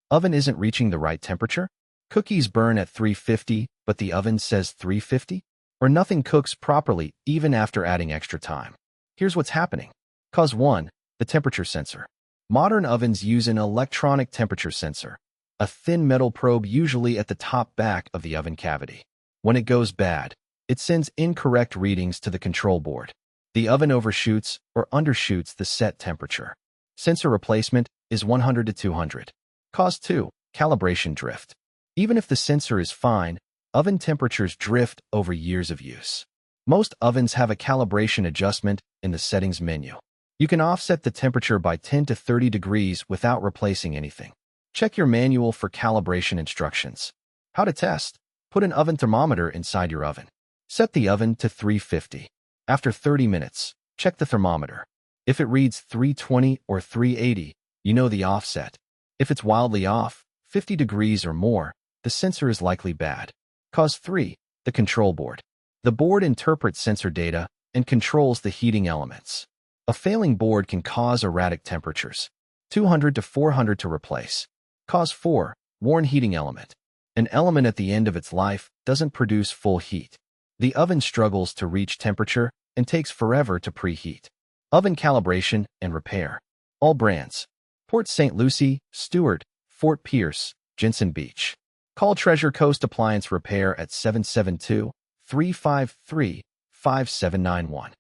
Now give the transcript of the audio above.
Oven isn't reaching the right temperature? Cookies burn at 350, but the oven says 350? Or nothing cooks properly even after adding extra time? Here's what's happening. Cause 1. The temperature sensor. Modern ovens use an electronic temperature sensor, a thin metal probe usually at the top back of the oven cavity. When it goes bad, it sends incorrect readings to the control board. The oven overshoots or undershoots the set temperature. Sensor replacement is 100 to 200. Cause 2. Calibration drift. Even if the sensor is fine, oven temperatures drift over years of use. Most ovens have a calibration adjustment in the settings menu. You can offset the temperature by 10 to 30 degrees without replacing anything. Check your manual for calibration instructions. How to test. Put an oven thermometer inside your oven. Set the oven to 350. After 30 minutes, check the thermometer. If it reads 320 or 380, you know the offset. If it's wildly off, 50 degrees or more, the sensor is likely bad. Cause 3. The control board. The board interprets sensor data and controls the heating elements. A failing board can cause erratic temperatures. 200 to 400 to replace. Cause 4. Worn heating element. An element at the end of its life doesn't produce full heat. The oven struggles to reach temperature and takes forever to preheat. Oven calibration and repair. All brands. Port St. Lucie, Stewart, Fort Pierce, Jensen Beach. Call Treasure Coast Appliance Repair at 772-353-5791.